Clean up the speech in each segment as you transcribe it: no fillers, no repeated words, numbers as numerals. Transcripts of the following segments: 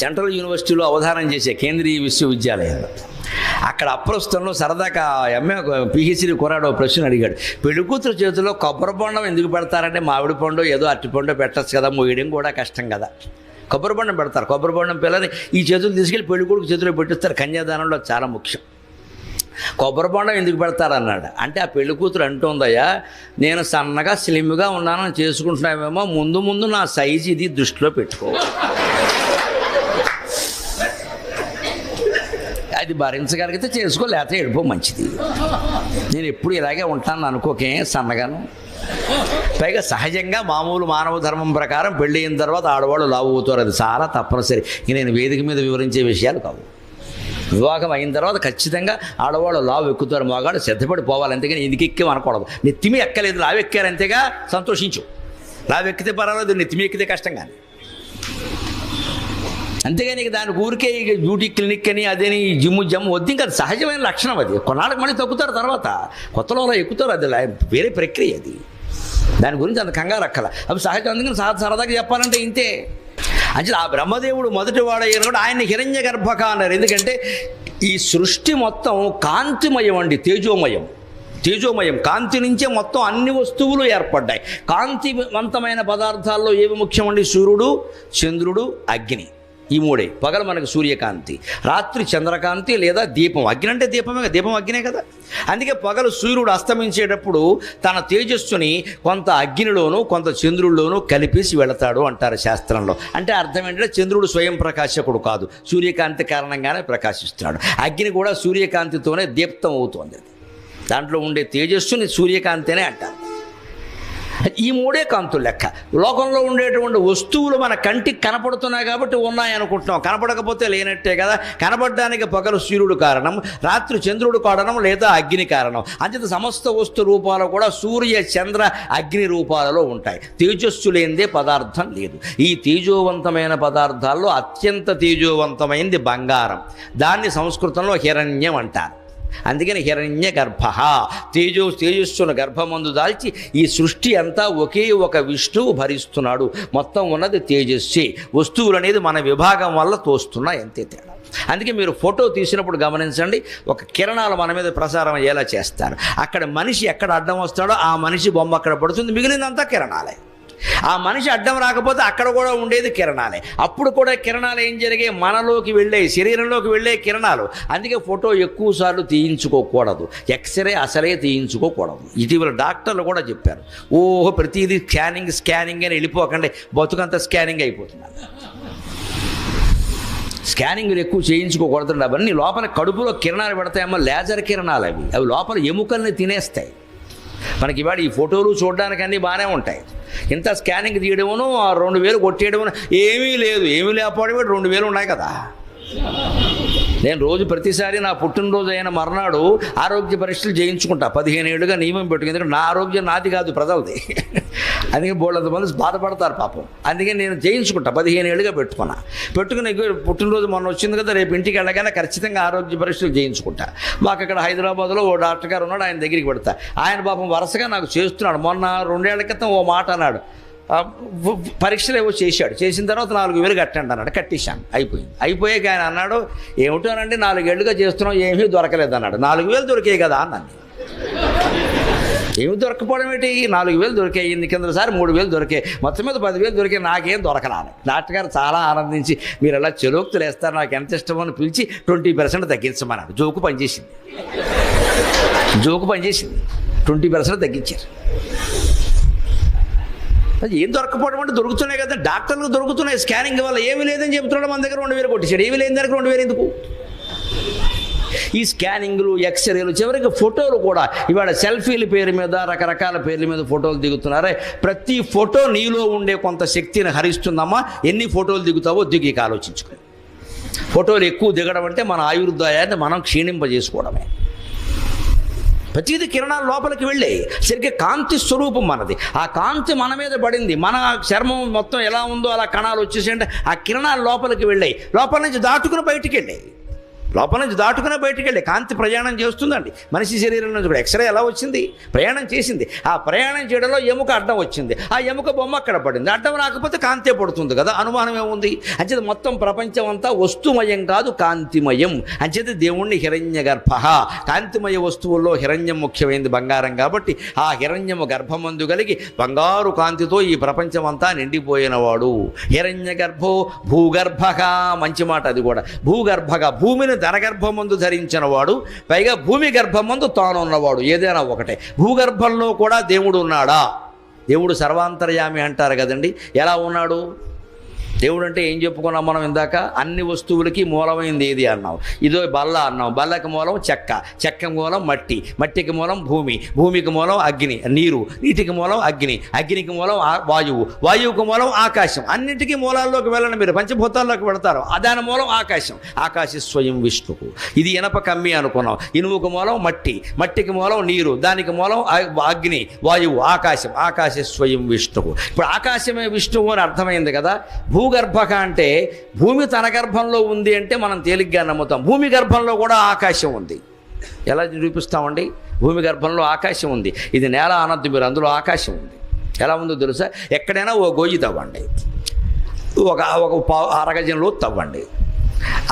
Central యూనివర్సిటీలో అవధానం చేసే కేంద్రీయ విశ్వవిద్యాలయంలో. అక్కడ అప్రస్తుతంలో సరదాగా ఎంఏ పిహెచ్డి కుర్రాడు ప్రశ్న అడిగాడు, పెళ్లి కూతురు చేతిలో కొబ్బరి బొండం ఎందుకు పెడతారంటే మామిడి పండు ఏదో అరటి పండు పెట్టచ్చు కదా, మోయడం కూడా కష్టం కదా. కొబ్బరి బొండం పెడతారు. కొబ్బరి బొండం పిల్లని ఈ చేతులు తీసుకెళ్ళి పెళ్లి కొడుకు చేతిలో పెట్టిస్తారు. కన్యాదానంలో చాలా ముఖ్యం. కొబ్బరి బొండం ఎందుకు పెడతారన్నాడు. అంటే ఆ పెళ్లి కూతురు అంటుందయ్యా, నేను సన్నగా స్లిమ్గా ఉన్నానని చేసుకుంటున్నామేమో, ముందు ముందు నా సైజు ఇది దృష్టిలో పెట్టుకో, అది భరించగలిగితే చేసుకో, లేకపోతే వెళ్ళిపో, మంచిది. నేను ఎప్పుడు ఇలాగే ఉంటాను అనుకోకే, సన్నగాను. పైగా సహజంగా మామూలు మానవ ధర్మం ప్రకారం పెళ్ళి అయిన తర్వాత ఆడవాళ్ళు లావు అవుతారు, అది చాలా తప్పనిసరి. ఇక నేను వేదిక మీద వివరించే విషయాలు కావు. వివాహం అయిన తర్వాత ఖచ్చితంగా ఆడవాళ్ళు లావు ఎక్కుతారు, మగాడు శ్రద్ధపడి పోవాలి. అంతేగాని ఇందుకెక్కి అనకూడదు. నెత్తిమి ఎక్కలేదు, లావు ఎక్కారు అంతేగా సంతోషించు. లావు ఎక్కితే పర్వాలేదు, నెత్తిమి ఎక్కితే కష్టం. కానీ అంతేగాని ఇక దానికి ఊరికే ఇక బ్యూటీ క్లినిక్ అని అదేని జిమ్ము జమ్ము వద్దు. ఇంకా అది సహజమైన లక్షణం. అది కొన్నాళ్ళకి మళ్ళీ తగ్గుతారు, తర్వాత కొత్తలో అలా ఎక్కుతారు. అది వేరే ప్రక్రియ. అది దాని గురించి అంత కంగారు అక్కల. అవి సహజం. అందుకని సరదాగా చెప్పాలంటే ఇంతే. అంటే ఆ బ్రహ్మదేవుడు మొదటి వాడయ్యారు కూడా ఆయన్ని హిరణ్య గర్భక అన్నారు. ఎందుకంటే ఈ సృష్టి మొత్తం కాంతిమయం అండి, తేజోమయం. కాంతి నుంచే మొత్తం అన్ని వస్తువులు ఏర్పడ్డాయి. కాంతివంతమైన పదార్థాల్లో ఏవి ముఖ్యమండి? సూర్యుడు, చంద్రుడు, అగ్ని. ఈ మూడే. పగలు మనకు సూర్యకాంతి, రాత్రి చంద్రకాంతి లేదా దీపం. అగ్ని అంటే దీపమే, దీపం అగ్నే కదా. అందుకే పగలు సూర్యుడు అస్తమించేటప్పుడు తన తేజస్సుని కొంత అగ్నిలోనూ కొంత చంద్రుల్లోనూ కలిపేసి వెళతాడు అంటారు శాస్త్రంలో. అంటే అర్థం ఏంటంటే చంద్రుడు స్వయం ప్రకాశకుడు కాదు, సూర్యకాంతి కారణంగానే ప్రకాశిస్తున్నాడు. అగ్ని కూడా సూర్యకాంతితోనే దీప్తం అవుతోంది. దాంట్లో ఉండే తేజస్సుని సూర్యకాంతి అనే అంటారు. ఈ మూడే కాంతులు లెక్క. లోకంలో ఉండేటువంటి వస్తువులు మన కంటికి కనపడుతున్నాయి కాబట్టి ఉన్నాయనుకుంటున్నాం, కనపడకపోతే లేనట్టే కదా. కనపడడానికి పగలు సూర్యుడు కారణం, రాత్రి చంద్రుడు కారణం లేదా అగ్ని కారణం. అంచేత సమస్త వస్తు రూపాలు కూడా సూర్య చంద్ర అగ్ని రూపాలలో ఉంటాయి. తేజస్సు లేనిదే పదార్థం లేదు. ఈ తేజోవంతమైన పదార్థాల్లో అత్యంత తేజోవంతమైనది బంగారం. దాన్ని సంస్కృతంలో హిరణ్యం అంటారు. అందుకని హిరణ్య గర్భ, తేజస్సును గర్భమందు దాల్చి ఈ సృష్టి అంతా ఒకే ఒక విష్ణువు భరిస్తున్నాడు. మొత్తం ఉన్నది తేజస్సే. వస్తువులు అనేది మన విభాగం వల్ల తోస్తున్నాయి, అంతే తేడా. అందుకే మీరు ఫోటో తీసినప్పుడు గమనించండి, ఒక కిరణాలు మన మీద ప్రసారం అయ్యేలా చేస్తారు. అక్కడ మనిషి ఎక్కడ అడ్డం వస్తాడో ఆ మనిషి బొమ్మ అక్కడ పడుతుంది, మిగిలిందంతా కిరణాలే. ఆ మనిషి అడ్డం రాకపోతే అక్కడ కూడా ఉండేది కిరణాలే. అప్పుడు కూడా కిరణాలు ఏం జరిగాయి? మనలోకి వెళ్ళే, శరీరంలోకి వెళ్ళే కిరణాలు. అందుకే ఫోటో ఎక్కువ సార్లు తీయించుకోకూడదు, ఎక్స్రే అసలే తీయించుకోకూడదు. ఇటీవల డాక్టర్లు కూడా చెప్పారు, ఓహో ప్రతిదీ స్కానింగ్ అని వెళ్ళిపోకండి, బతుకంతా స్కానింగ్ అయిపోతున్నారు. స్కానింగ్లు ఎక్కువ చేయించుకోకూడదు. అవన్నీ లోపల కడుపులో కిరణాలు పెడతాయేమో, లేజర్ కిరణాలు. అవి లోపల ఎముకల్ని తినేస్తాయి. మనకి ఇవాళ ఈ ఫోటోలు చూడడానికి అన్నీ బాగానే ఉంటాయి. ఇంత స్కానింగ్ తీయడమును 2000 కొట్టేయడము ఏమీ లేదు. ఏమీ లేకపోవడం 2000 ఉన్నాయి కదా. నేను రోజు ప్రతిసారి నా పుట్టినరోజు అయిన మర్నాడు ఆరోగ్య పరీక్షలు చేయించుకుంటా. 15 ఏళ్ళుగా నియమం పెట్టుకుని. ఎందుకంటే నా ఆరోగ్యం నాది కాదు, ప్రజలది. అందుకే బోళ్ళంత మంది బాధపడతారు పాపం. అందుకే నేను చేయించుకుంటా. 15 ఏళ్ళుగా పెట్టుకుని పుట్టినరోజు మొన్న వచ్చింది కదా, రేపు ఇంటికి వెళ్ళగానే ఖచ్చితంగా ఆరోగ్య పరీక్షలు చేయించుకుంటా. మాకు ఇక్కడ హైదరాబాద్లో ఓ డాక్టర్ గారు ఉన్నాడు, ఆయన దగ్గరికి పెడతా. ఆయన పాపం వరుసగా నాకు చేస్తున్నాడు. మొన్న 2 ఏళ్ల క్రితం ఓ మాట అన్నాడు, పరీక్షలు ఏవో చేసిన తర్వాత 4000 కట్టండి అన్నాడు. కట్టేశాను, అయిపోయాక ఆయన అన్నాడు, ఏమిటోనండి 4 ఏళ్ళుగా చేస్తున్నాం, ఏమీ దొరకలేదు అన్నాడు. 4000 దొరికాయి కదా అన్నాను. ఏమి దొరకపోవడం ఏంటి? 4000 దొరికాయి, కిందసారి 3000 దొరికాయి, మొత్తం మీద 10,000 దొరికాయి, నాకేం దొరకరాలి. డాక్టర్ గారు చాలా ఆనందించి, మీరు ఎలా చెలోక్తులు వేస్తారు, నాకు ఎంత ఇష్టమో అని పిలిచి 20% తగ్గించమన్నాడు. జోకు పనిచేసింది. 20% తగ్గించారు. అది ఏం దొరకపోవడం అంటే దొరుకుతున్నాయి కదా, డాక్టర్లకు దొరుకుతున్నాయి. స్కానింగ్ వల్ల ఏమీ లేదని చెప్తున్నాడు, మన దగ్గర 2000 కొట్టేశాడు. ఏమీ లేని దగ్గర 2000 ఎందుకు? ఈ స్కానింగ్లు, ఎక్స్రేలు, చివరికి ఫోటోలు కూడా. ఇవాళ సెల్ఫీల పేరు మీద, రకరకాల పేర్ల మీద ఫోటోలు దిగుతున్నారే. ప్రతి ఫోటో నీలో ఉండే కొంత శక్తిని హరిస్తుందమ్మా. ఎన్ని ఫోటోలు దిగుతావో దిగి ఆలోచించుకో. ఫోటోలు ఎక్కువ దిగడం అంటే మన ఆయుర్దాయాన్ని మనం క్షీణింపజేసుకోవడమే. ప్రతిదీ కిరణాలు లోపలికి వెళ్ళాయి. సరిగ్గా కాంతి స్వరూపం మనది. ఆ కాంతి మన మీద పడింది. మన చర్మం మొత్తం ఎలా ఉందో అలా కణాలు వచ్చేసాయంటే ఆ కిరణాలు లోపలికి వెళ్ళాయి. లోపల నుంచి దాటుకుని బయటికి వెళ్ళాయి. లోపల నుంచి దాటుకునే బయటికి వెళ్ళి కాంతి ప్రయాణం చేస్తుందండి. మనిషి శరీరం నుంచి కూడా ఎక్స్రే ఎలా వచ్చింది? ప్రయాణం చేసింది. ఆ ప్రయాణం చేయడంలో ఎముక అడ్డం వచ్చింది. ఆ ఎముక బొమ్మ అక్కడ పడింది. అడ్డం రాకపోతే కాంతే పడుతుంది కదా, అనుమానం ఏముంది? అంచేది మొత్తం ప్రపంచం అంతా వస్తుమయం కాదు, కాంతిమయం. అంచేది దేవుణ్ణి హిరణ్య గర్భ, కాంతిమయ వస్తువుల్లో హిరణ్యం ముఖ్యమైనది, బంగారం కాబట్టి ఆ హిరణ్యము గర్భమందు కలిగి బంగారు కాంతితో ఈ ప్రపంచం అంతా నిండిపోయినవాడు. హిరణ్య గర్భో భూగర్భగా, మంచి మాట అది కూడా. భూగర్భగా, భూమిని తన గర్భమందు ధరించిన వాడు, పైగా భూమి గర్భమందు తాను ఉన్నవాడు. ఏదైనా ఒకటే. భూగర్భంలో కూడా దేవుడు ఉన్నాడా? దేవుడు సర్వాంతర్యామి అంటారు కదండి. ఎలా ఉన్నాడు దేవుడు అంటే? ఏం చెప్పుకున్నాం మనం ఇందాక? అన్ని వస్తువులకి మూలమైంది ఏది అన్నాం. ఇదో బల్ల అన్నాం. బల్లకి మూలం చెక్క, చెక్క మూలం మట్టి, మట్టికి మూలం భూమి, భూమికి మూలం అగ్ని నీరు, నీటికి మూలం అగ్ని, అగ్నికి మూలం వాయువు, వాయువుకి మూలం ఆకాశం. అన్నింటికీ మూలాల్లోకి వెళ్ళండి మీరు, పంచభూతాల్లోకి వెళతారు. దాని మూలం ఆకాశం, ఆకాశ స్వయం విష్ణువు. ఇది ఇనప కమ్మి అనుకున్నాం. ఇనుముకు మూలం మట్టి, మట్టికి మూలం నీరు, దానికి మూలం అగ్ని, వాయువు, ఆకాశం, ఆకాశ స్వయం విష్ణువు. ఇప్పుడు ఆకాశమే విష్ణువు అని అర్థమైంది కదా. భూగర్భక అంటే భూమి తన గర్భంలో ఉంది అంటే మనం తేలిగ్గా నమ్ముతాం. భూమి గర్భంలో కూడా ఆకాశం ఉంది. ఎలా నిరూపిస్తామండి? భూమి గర్భంలో ఆకాశం ఉంది. ఇది నేల అనద్దు మీరు, అందులో ఆకాశం ఉంది. ఎలా ఉందో తెలుసా? ఎక్కడైనా ఓ గొయ్యి తవ్వండి, ఒక అరగజంలో తవ్వండి.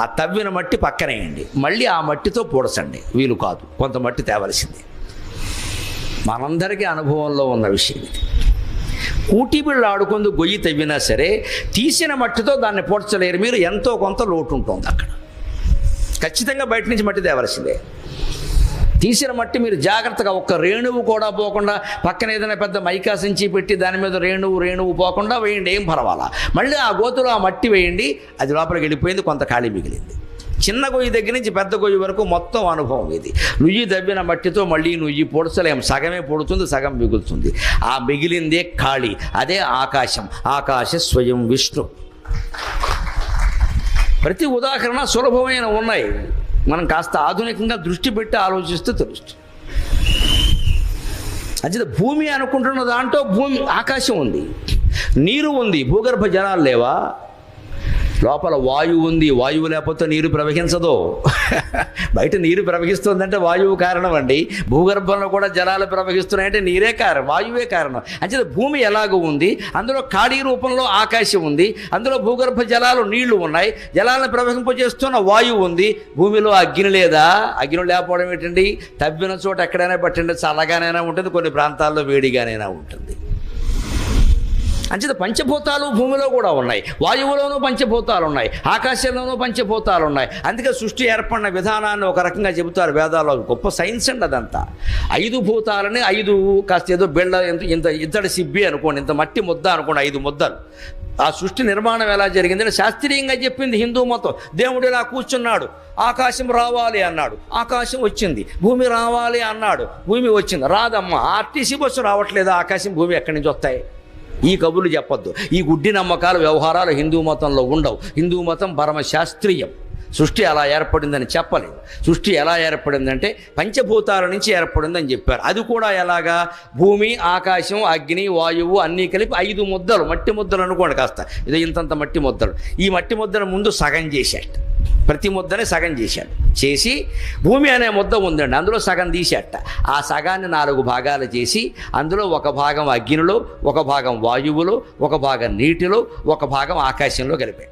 ఆ తవ్విన మట్టి పక్కనేయండి, మళ్ళీ ఆ మట్టితో పూడసండి. వీలు కాదు, కొంత మట్టి తేవలసింది. మనందరికీ అనుభవంలో ఉన్న విషయం ఇది. కూటి బిళ్ళు ఆడుకుందు గొయ్యి తవ్వినా సరే తీసిన మట్టితో దాన్ని పూడ్చలేరు మీరు. ఎంతో కొంత లోటు ఉంటుంది అక్కడ. ఖచ్చితంగా బయట నుంచి మట్టి తేవలసిందే. తీసిన మట్టి మీరు జాగ్రత్తగా, ఒక్క రేణువు కూడా పోకుండా, పక్కన ఏదైనా పెద్ద మైకా సంచి పెట్టి దాని మీద రేణువు పోకుండా వేయండి, ఏం పర్వాలా. మళ్ళీ ఆ గోతులో ఆ మట్టి వేయండి, అది లోపలికి వెళ్ళిపోయింది, కొంత ఖాళీ మిగిలింది. చిన్న గొయ్యి దగ్గర నుంచి పెద్ద గొయ్యి వరకు మొత్తం అనుభవం ఇది. నుయ్యి దవ్విన మట్టితో మళ్ళీ నుయ్యి పొడచలేం, సగమే పొడుతుంది, సగం మిగులుతుంది. ఆ మిగిలిందే ఖాళీ, అదే ఆకాశం. ఆకాశ స్వయం విష్ణు. ప్రతి ఉదాహరణ సులభమైన ఉన్నాయి. మనం కాస్త ఆధునికంగా దృష్టి పెట్టి ఆలోచిస్తే తెలుస్తుంది. అంటే భూమి అనుకుంటున్న దాంట్లో భూమి ఆకాశం ఉంది, నీరు ఉంది, భూగర్భ జలాలు లేవా? లోపల వాయువు ఉంది. వాయువు లేకపోతే నీరు ప్రవహించదు. బయట నీరు ప్రవహిస్తుందంటే వాయువు కారణం అండి. భూగర్భంలో కూడా జలాలు ప్రవహిస్తున్నాయంటే నీరే కారణం, వాయువే కారణం. అంటే భూమి ఎలాగో ఉంది, అందులో ఖాళీ రూపంలో ఆకాశం ఉంది, అందులో భూగర్భ జలాలు నీళ్లు ఉన్నాయి, జలాలను ప్రవహింపజేస్తున్న వాయువు ఉంది. భూమిలో అగ్ని లేదా? అగ్ని లేకపోవడం ఏంటండి? తవ్విన చోట ఎక్కడైనా పట్టండి, చల్లగానైనా ఉంటుంది, కొన్ని ప్రాంతాల్లో వేడిగానైనా ఉంటుంది. అంచేత పంచభూతాలు భూమిలో కూడా ఉన్నాయి, వాయువులోనూ పంచభూతాలు ఉన్నాయి, ఆకాశంలోనూ పంచభూతాలు ఉన్నాయి. అందుకే సృష్టి ఏర్పడిన విధానాన్ని ఒక రకంగా చెబుతారు వేదాల్లో. గొప్ప సైన్స్ అండి అదంతా. 5 భూతాలని 5 కాస్త ఏదో బిళ్ళ ఇంత ఇత్తడి సిబ్బి అనుకోండి, ఇంత మట్టి ముద్ద అనుకోండి, 5 ముద్దలు. ఆ సృష్టి నిర్మాణం ఎలా జరిగిందని శాస్త్రీయంగా చెప్పింది హిందూ మతం. దేవుడు ఇలా కూర్చున్నాడు, ఆకాశం రావాలి అన్నాడు, ఆకాశం వచ్చింది. భూమి రావాలి అన్నాడు, భూమి వచ్చింది. రాదమ్మా, ఆర్టీసీ బస్సు రావట్లేదు, ఆకాశం భూమి ఎక్కడి నుంచి వస్తాయి? ఈ కబుర్లు చెప్పొద్దు. ఈ గుడ్డి నమ్మకాలు, వ్యవహారాలు హిందూ మతంలో ఉండవు. హిందూ మతం పరమ శాస్త్రీయం. సృష్టి అలా ఏర్పడిందని చెప్పలేదు. సృష్టి ఎలా ఏర్పడిందంటే పంచభూతాల నుంచి ఏర్పడిందని చెప్పారు. అది కూడా ఎలాగా? భూమి, ఆకాశం, అగ్ని, వాయువు అన్నీ కలిపి 5 ముద్దలు, మట్టి ముద్దలు అనుకోండి కాస్త. ఇది ఇంతంత మట్టి ముద్దలు. ఈ మట్టి ముద్దను ముందు సగం చేశాడు, ప్రతి ముద్దని సగం చేశాడు. చేసి భూమి అనే ముద్ద ఉందండి, అందులో సగం తీసేట. ఆ సగాన్ని 4 భాగాలు చేసి అందులో ఒక భాగం అగ్నిలో, ఒక భాగం వాయువులో, ఒక భాగం నీటిలో, ఒక భాగం ఆకాశంలో కలిపాడు.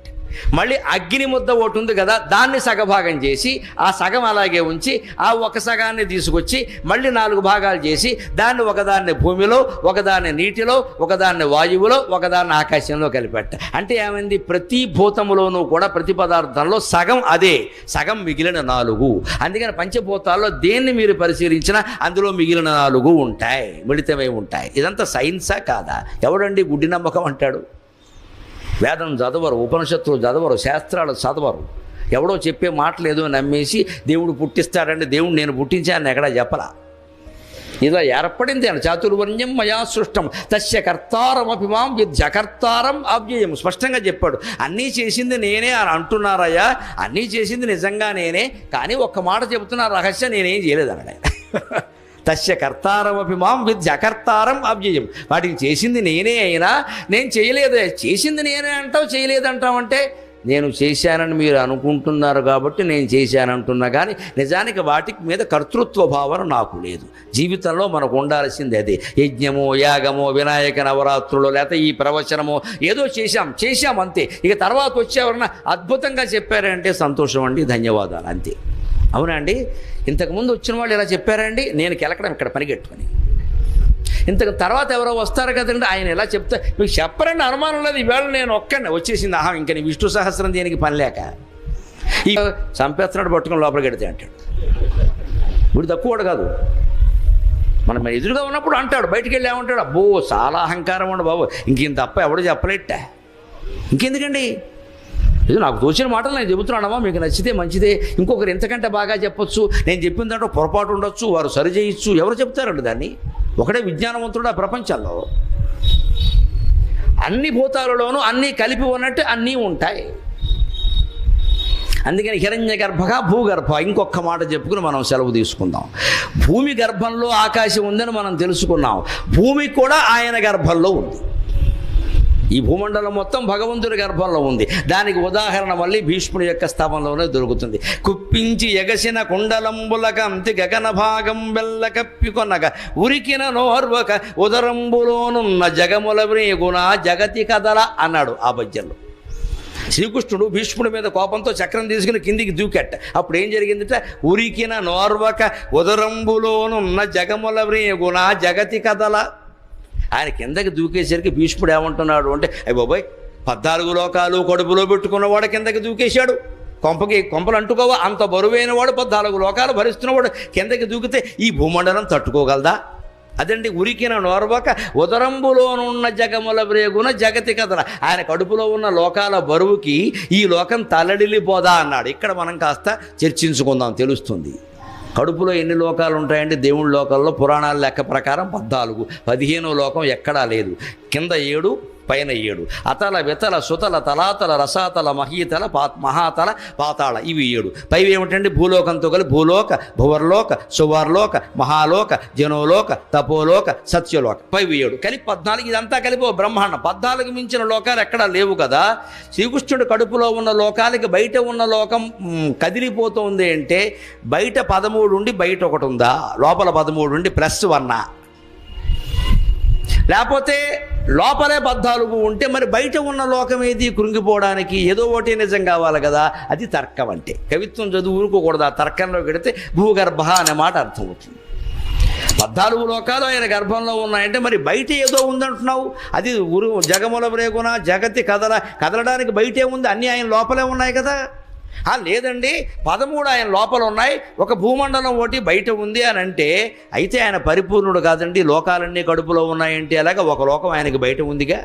మళ్ళీ అగ్ని ముద్ద ఒకటి ఉంది కదా, దాన్ని సగభాగం చేసి ఆ సగం అలాగే ఉంచి ఆ ఒక సగాన్ని తీసుకొచ్చి మళ్ళీ 4 భాగాలు చేసి దాన్ని ఒకదాన్ని భూమిలో, ఒకదాన్ని నీటిలో, ఒకదాన్ని వాయువులో, ఒకదాన్ని ఆకాశంలో కలిపెట్ట. అంటే ఏమైంది? ప్రతి భూతములోనూ కూడా ప్రతి పదార్థంలో సగం అదే, సగం మిగిలిన 4. అందుకని పంచభూతాల్లో దేన్ని మీరు పరిశీలించినా అందులో మిగిలిన 4 ఉంటాయి, మిళితమై ఉంటాయి. ఇదంతా సైన్సా కాదా? ఎవడండి గుడ్డి నమ్మకం అంటాడు? వేదం చదవరు, ఉపనిషత్తులు చదవరు, శాస్త్రాలు చదవరు. ఎవడో చెప్పే మాటలు ఏదో నమ్మేసి దేవుడు పుట్టిస్తాడంటే దేవుడు నేను పుట్టించాను ఎక్కడా చెప్పలా. ఇలా ఏర్పడింది అని చాతుర్వర్ణ్యం మయా సృష్టం తస్య కర్తారమపి మాం విద్యకర్తారం అవ్యయం. స్పష్టంగా చెప్పాడు. అన్నీ చేసింది నేనే అని అంటున్నారయ్యా, అన్నీ చేసింది నిజంగా నేనే, కానీ ఒక్క మాట చెబుతున్నా రహస్యం, నేనేం చేయలేదన్నాడు. తస్య కర్తారమపి మాం విద్యకర్తారం అవ్యయం. వాటికి చేసింది నేనే అయినా నేను చేయలేదు. చేసింది నేనే అంటావు, చేయలేదంటావు అంటే నేను చేశానని మీరు అనుకుంటున్నారు కాబట్టి నేను చేశానంటున్నా, కానీ నిజానికి వాటికి మీద కర్తృత్వ భావన నాకు లేదు. జీవితంలో మనకు ఉండాల్సింది అదే. యజ్ఞమో యాగమో వినాయక నవరాత్రులు లేకపోతే ఈ ప్రవచనమో ఏదో చేశాం అంతే. ఇక తర్వాత వచ్చేవరన్నా అద్భుతంగా చెప్పారంటే సంతోషం అండి, ధన్యవాదాలు అంతే. అవునా అండి? ఇంతకుముందు వచ్చిన వాళ్ళు ఇలా చెప్పారండి, నేను కెలకడం ఇక్కడ పనిగట్టుకొని. ఇంతకు తర్వాత ఎవరో వస్తారు కదండి, ఆయన ఎలా చెప్తా మీకు చెప్పరండి, అనుమానం లేదు. ఈవేళ నేను ఒక్కడిని వచ్చేసింది, ఇంకా నీ విష్ణు సహస్రం దేనికి పని లేక ఈ చంపేస్తున్నాడు పట్టుకొని లోపలికి వెడితే అంటాడు. వీడు తక్కువడు కాదు, మనం ఎదురుగా ఉన్నప్పుడు అంటాడు, బయటికి వెళ్ళి ఏమంటాడు, అబ్బో చాలా అహంకారం ఉండు బాబు, ఇంకేం తప్ప ఎవడు చెప్పలేట, ఇంకెందుకండి, ఇది నాకు తోచిన మాటలు నేను చెబుతున్నానమ్మా, మీకు నచ్చితే మంచిదే, ఇంకొకరు ఎంతకంటే బాగా చెప్పొచ్చు, నేను చెప్పిన దాంట్లో పొరపాటు ఉండొచ్చు, వారు సరిచేయచ్చు, ఎవరు చెప్తారండి దాన్ని? ఒకడే విజ్ఞానవంతుడు ఆ ప్రపంచంలో. అన్ని భూతాలలోనూ అన్నీ కలిపి ఉన్నట్టు అన్నీ ఉంటాయి. అందుకని హిరణ్య గర్భగా భూగర్భ. ఇంకొక మాట చెప్పుకుని మనం సెలవు తీసుకుందాం. భూమి గర్భంలో ఆకాశం ఉందని మనం తెలుసుకున్నాం, భూమి కూడా ఆయన గర్భంలో ఉంది. ఈ భూమండలం మొత్తం భగవంతుడి గర్భంలో ఉంది. దానికి ఉదాహరణ మళ్ళీ భీష్ముడి యొక్క స్థానంలోనే దొరుకుతుంది. కుప్పించి ఎగసిన కుండలంబులకంతి గగన భాగం బెల్ల కప్పికొనగ ఉరికిన నోర్వక ఉదరంబులోనున్న జగముల వ్రేగుణ జగతి కదల అన్నాడు ఆ పద్యంలో. శ్రీకృష్ణుడు భీష్ముడి మీద కోపంతో చక్రం తీసుకుని కిందికి దూకెట్ట. అప్పుడు ఏం జరిగిందంటే, ఉరికిన నోర్వక ఉదరంబులోనున్న జగముల వ్రేగుణ జగతి కదల. ఆయన కిందకి దూకేసరికి భీష్ముడు ఏమంటున్నాడు అంటే, అయ్య బాబాయ్ 14 లోకాలు కడుపులో పెట్టుకున్నవాడు కిందకి దూకేశాడు, కొంపలు అంటుకోవా, అంత బరువైన వాడు 14 లోకాలు భరిస్తున్నవాడు కిందకి దూకితే ఈ భూమండలం తట్టుకోగలదా? అదండి ఉరికిన నోర్వక ఉదరంబులోనున్న జగముల వ్రేగున జగతి కదల. ఆయన కడుపులో ఉన్న లోకాల బరువుకి ఈ లోకం తల్లడిల్లిపోదా అన్నాడు. ఇక్కడ మనం కాస్త చర్చించుకుందాం, తెలుస్తుంది. కడుపులో ఎన్ని లోకాలు ఉంటాయండి? దేవుడి లోకాల్లో పురాణాల లెక్క ప్రకారం 14. 15వ లోకం ఎక్కడా లేదు. కింద 7, పైన 7. అతల వితల సుతల తలాతల రసాతల మహీతల మహాతల పాతాళ, ఇవి 7. పైవి ఏమిటండి? భూలోకంతో కలిపి భూలోక, భువర్లోక, సువర్లోక, మహాలోక, జనోలోక, తపోలోక, సత్యలోక, పైవి 7 కలిపి 14. ఇదంతా కలిపి ఓ బ్రహ్మాండం. 14 మించిన లోకాలు ఎక్కడా లేవు కదా. శ్రీకృష్ణుడు కడుపులో ఉన్న లోకాలకి బయట ఉన్న లోకం కదిలిపోతుంది అంటే, బయట 13 ఉండి బయట ఒకటి ఉందా? లోపల 13 ఉండి +1, లేకపోతే లోపలే 14 ఉంటే మరి బయట ఉన్న లోకం ఏది కృంగిపోవడానికి? ఏదో ఒకటి నిజం కావాలి కదా. అది తర్కం అంటే. కవిత్వం చదువు ఊరుకోకూడదు. ఆ తర్కంలో పెడితే భూగర్భ అనే మాట అర్థమవుతుంది. 14 లోకాలు ఆయన గర్భంలో ఉన్నాయంటే మరి బయట ఏదో ఉందంటున్నావు. అది జగముల వ్రేగున జగతి కదలడానికి బయటే ఉంది, అన్నీ ఆయన లోపలే ఉన్నాయి కదా. లేదండి 13 ఆయన లోపల ఉన్నాయి, ఒక భూమండలం ఒకటి బయట ఉంది అని అంటే, అయితే ఆయన పరిపూర్ణుడు కాదండి. లోకాలన్నీ కడుపులో ఉన్నాయంటే అలాగా ఒక లోకం ఆయనకి బయట ఉందిగా.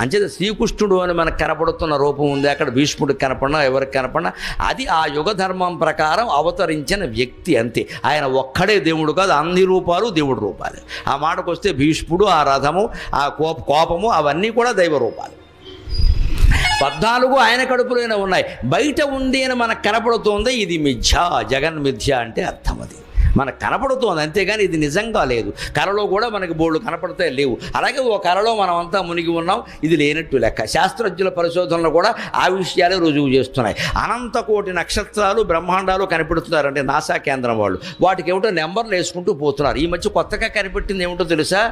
అంచేత శ్రీకృష్ణుడు అని మనకు కనపడుతున్న రూపం ఉంది, అక్కడ భీష్ముడికి కనపడినా ఎవరికి కనపడినా అది ఆ యుగ ధర్మం ప్రకారం అవతరించిన వ్యక్తి అంతే. ఆయన ఒక్కడే దేవుడు కాదు, అన్ని రూపాలు దేవుడి రూపాలే. ఆ మాటకు వస్తే భీష్ముడు, ఆ రథము, ఆ కోపము అవన్నీ కూడా దైవ రూపాలు. 14 ఆయన కడుపులోనే ఉన్నాయి, బయట ఉంది అని మనకు కనపడుతోంది. ఇది మిథ్య, జగన్ మిథ్య అంటే అర్థం. అది మనకు కనపడుతోంది అంతేగాని ఇది నిజంగా లేదు. కళలో కూడా మనకి బోర్డు కనపడతాయి, లేవు. అలాగే ఓ కళలో మనం అంతా మునిగి ఉన్నాం, ఇది లేనట్టు లెక్క. శాస్త్రజ్ఞుల పరిశోధనలు కూడా ఆ విషయాలే రుజువు చేస్తున్నాయి. అనంత కోటి నక్షత్రాలు బ్రహ్మాండాలు కనిపెడుతున్నారంటే నాసా కేంద్రం వాళ్ళు. వాటికి ఏమిటో నెంబర్లు వేసుకుంటూ పోతున్నారు. ఈ మధ్య కొత్తగా కనిపెట్టింది ఏమిటో తెలుసా?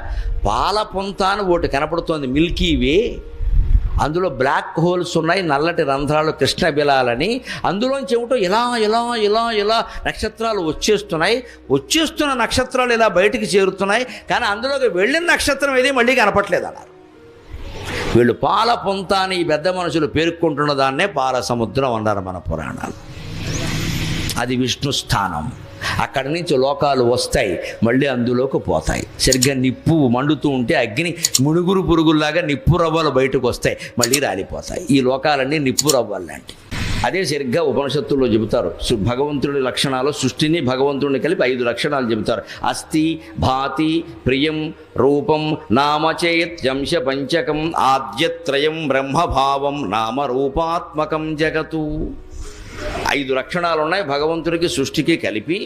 పాల పొంత అని ఒకటి కనపడుతోంది, మిల్కీ వే. అందులో బ్లాక్ హోల్స్ ఉన్నాయి, నల్లటి రంధ్రాలు, కృష్ణ బిలాలని. అందులోంచి ఏమిటో ఇలా ఇలా ఇలా ఇలా నక్షత్రాలు వచ్చేస్తున్న నక్షత్రాలు ఇలా బయటికి చేరుతున్నాయి, కానీ అందులోకి వెళ్ళిన నక్షత్రం ఏది మళ్ళీ కనపట్లేదు అన్నారు. వీళ్ళు పాల పొంత అని ఈ పెద్ద మనుషులు పేర్కొంటున్న దాన్నే పాల సముద్రం అన్నారు మన పురాణాలు. అది విష్ణు స్థానం. అక్కడి నుంచి లోకాలు వస్తాయి, మళ్ళీ అందులోకి పోతాయి. సరిగ్గా నిప్పు మండుతూ ఉంటే అగ్ని మునుగురు పురుగుల్లాగా నిప్పు రవ్వలు బయటకు వస్తాయి, మళ్ళీ రాలిపోతాయి. ఈ లోకాలన్నీ నిప్పు రవ్వలు లాంటి. అదే సరిగ్గా ఉపనిషత్తుల్లో చెబుతారు. భగవంతుడి లక్షణాలు, సృష్టిని భగవంతుడిని కలిపి 5 లక్షణాలు చెబుతారు. అస్థి, భాతి, ప్రియం, రూపం, నామచేత్యంశ పంచకం, ఆద్యత్రయం బ్రహ్మభావం, నామరూపాత్మకం జగతు. 5 లక్షణాలు ఉన్నాయి భగవంతుడికి, సృష్టికి కలిపి.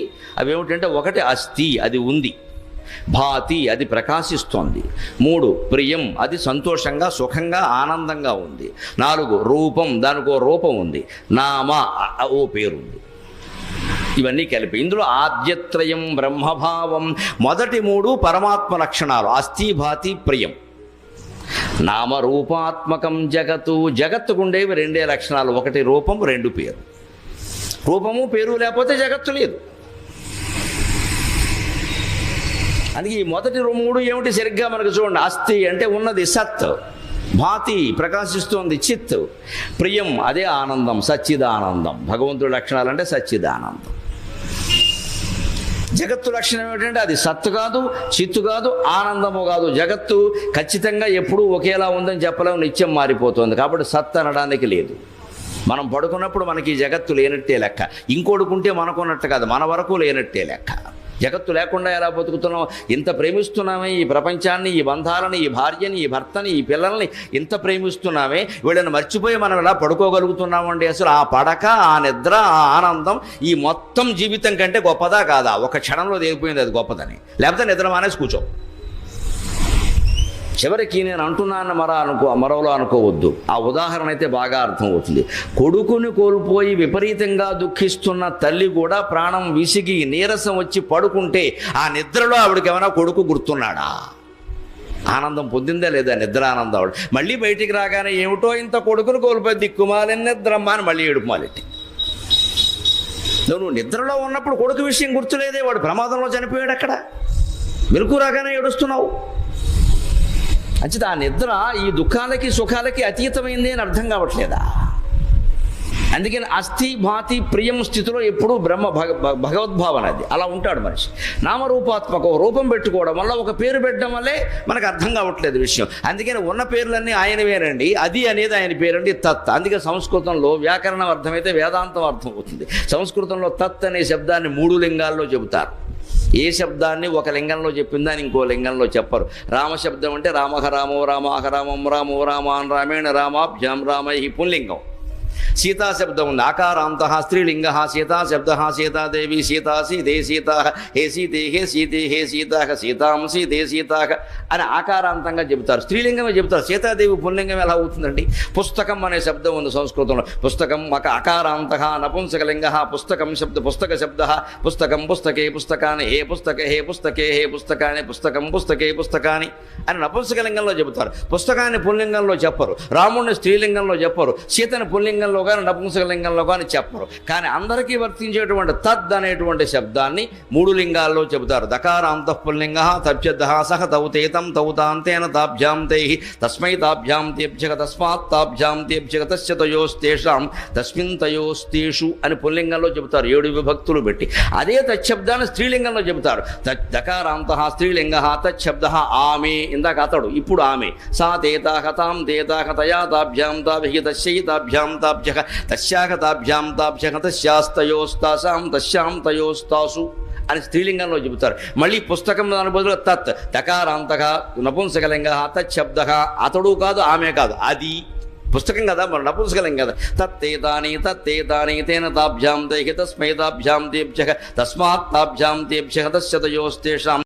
అవేమిటంటే, ఒకటి అస్థి, అది ఉంది. భాతి అది ప్రకాశిస్తోంది. 3 ప్రియం అది సంతోషంగా సుఖంగా ఆనందంగా ఉంది. 4 రూపం దానికో రూపం ఉంది. నామ ఓ పేరుంది. ఇవన్నీ కలిపి ఇందులో ఆద్యత్రయం బ్రహ్మభావం. మొదటి 3 పరమాత్మ లక్షణాలు అస్థి భాతి ప్రియం. నామరూపాత్మకం జగత్తు. జగత్తుకుండేవి 2 లక్షణాలు, 1 రూపం 2 పేరు. రూపము పేరు లేకపోతే జగత్తు లేదు. అందుకే ఈ మొదటి 3 ఏమిటి సరిగ్గా మనకు చూడండి. అస్థి అంటే ఉన్నది సత్, భాతి ప్రకాశిస్తోంది చిత్, ప్రియం అదే ఆనందం సచ్చిదానందం. భగవంతుడి లక్షణాలంటే సచ్చిదానందం. జగత్తు లక్షణం ఏమిటంటే అది సత్తు కాదు, చిత్తు కాదు, ఆనందము కాదు. జగత్తు ఖచ్చితంగా ఎప్పుడూ ఒకేలా ఉందని చెప్పలేము, నిత్యం మారిపోతుంది. కాబట్టి సత్ అనడానికి లేదు. మనం పడుకున్నప్పుడు మనకి ఈ జగత్తు లేనట్టే లెక్క. ఇంకోడుకుంటే మనకున్నట్టు కాదు, మన వరకు లేనట్టే లెక్క. జగత్తు లేకుండా ఎలా బతుకుతున్నాం? ఇంత ప్రేమిస్తున్నామే ఈ ప్రపంచాన్ని, ఈ బంధాలని, ఈ భార్యని, ఈ భర్తని, ఈ పిల్లల్ని ఇంత ప్రేమిస్తున్నామే, వీళ్ళని మర్చిపోయి మనం ఎలా పడుకోగలుగుతున్నామండి? అసలు ఆ పడక, ఆ నిద్ర, ఆ ఆనందం ఈ మొత్తం జీవితం కంటే గొప్పదా కాదా? ఒక క్షణంలో తేలిపోయింది అది గొప్పదని. లేకపోతే నిద్ర మానేసి కూర్చో. చివరికి నేను అంటున్నాను మరోలో అనుకోవద్దు. ఆ ఉదాహరణ అయితే బాగా అర్థమవుతుంది. కొడుకుని కోల్పోయి విపరీతంగా దుఃఖిస్తున్న తల్లి కూడా ప్రాణం విసిగి నీరసం వచ్చి పడుకుంటే ఆ నిద్రలో ఆవిడకి ఏమైనా కొడుకు గుర్తున్నాడా? ఆనందం పొందిందా లేదా? నిద్ర ఆనందం. ఆవిడ మళ్ళీ బయటికి రాగానే ఏమిటో ఇంత కొడుకుని కోల్పోయి దిక్కుమాలని నిద్రమ్మా అని మళ్ళీ ఏడుపుమాలెట్టి. నువ్వు నిద్రలో ఉన్నప్పుడు కొడుకు విషయం గుర్తులేదే, వాడు ప్రమాదంలో చనిపోయాడు. అక్కడ మెలకు రాగానే ఏడుస్తున్నావు. అంచేత ఆ నిద్ర ఈ దుఃఖాలకి సుఖాలకి అతీతమైంది అని అర్థం కావట్లేదా? అందుకని అస్థి భాతి ప్రియం స్థితిలో ఎప్పుడూ బ్రహ్మ భగవద్భావన అది. అలా ఉంటాడు మనిషి. నామరూపాత్మక రూపం పెట్టుకోవడం వల్ల, ఒక పేరు పెట్టడం వల్లే మనకు అర్థం కావట్లేదు విషయం. అందుకని ఉన్న పేర్లన్నీ ఆయనవేనండి. అది అనేది ఆయన పేరండి తత్. అందుకే సంస్కృతంలో వ్యాకరణం అర్థమైతే వేదాంతం అర్థం అవుతుంది. సంస్కృతంలో తత్ అనే శబ్దాన్ని 3 లింగాల్లో చెబుతారు. ఏ శబ్దాన్ని ఒక లింగంలో చెప్పిందని ఇంకో లింగంలో చెప్పరు. రామశబ్దం అంటే రామహ రామో రామాహ రామం రామో రామాన్ రామేణ రామాభ్యాం రామై పుంలింగం. సీతాశబ్దం ఉంది. ఆకారాంత స్త్రీలింగ సీతాశబ్ద సీతాదేవి సీతాసి దే సీతా హే సీతే హే సీతే హే సీతాహ సీతాంసి దే సీతాహ అని ఆకారాంతంగా చెబుతారు. స్త్రీలింగమే చెబుతారు. సీతాదేవి పుల్లింగం ఎలా అవుతుందండి? పుస్తకం అనే శబ్దం ఉంది సంస్కృతంలో. పుస్తకం ఆకారాంత నపుంసకలింగ పుస్తకం శబ్ద పుస్తక శబ్ద పుస్తకం పుస్తకే పుస్తకాన్ని హే పుస్తకే హే పుస్తకే హే పుస్తకాన్ని పుస్తకం పుస్తకే పుస్తకాన్ని అని నపుంసకలింగంలో చెబుతారు. పుస్తకాన్ని పుల్లింగంలో చెప్పరు. రాముడిని స్త్రీలింగంలో చెప్పరు. సీతని పుల్లింగంలో కానీ నపుంసకలింగంలో కానీ చెప్పరు. కానీ అందరికీ వర్తించేటువంటి తద్ అనేటువంటి శబ్దాన్ని 3 లింగాల్లో చెబుతారు. దకారాంత పుల్లింగ తబ్జద్ధ సహ తౌతేతం తౌతాంతేన తాభ్యాం తై తస్మై తాభ్యాం తేభ్యక తస్మాత్ తాభ్యాం తేభ్యక తస్య తయోస్తేషాం తస్మిన్ తయోస్తేషు అని పుల్లింగంలో చెబుతారు 7 విభక్తులు పెట్టి. అదే తచ్చబ్దాన్ని స్త్రీలింగంలో చెబుతారు. దకారాంత స్త్రీలింగ తచ్చబ్ద ఆమె, ఇందాక అతడు, ఇప్పుడు ఆమె. సా తేతాహ తాం తేతాహ తయా తాభ్యాం తాభి తస్యై తాభ్యాం తాభ్య తస్యాహ తాభ్యాం తాభ్యః తస్యాస్తయోస్తాసాం తస్యాం తయోస్తాసు అని స్త్రీలింగంలో చెబుతారు. మళ్ళీ పుస్తకం దాని బదులు తత్ దకారాంతః నపుంసకలింగ తచ్చబ్దః అతడు కాదు ఆమె కాదు అది పుస్తకం కదా, మరి నపుంసకలింగం కదా. తత్తేతాని తేన తాభ్యాం తైః తస్మై తాభ్యాం తేభ్యః తస్మాత్ తాభ్యాం తేభ్యః తస్య తయోస్తేషాం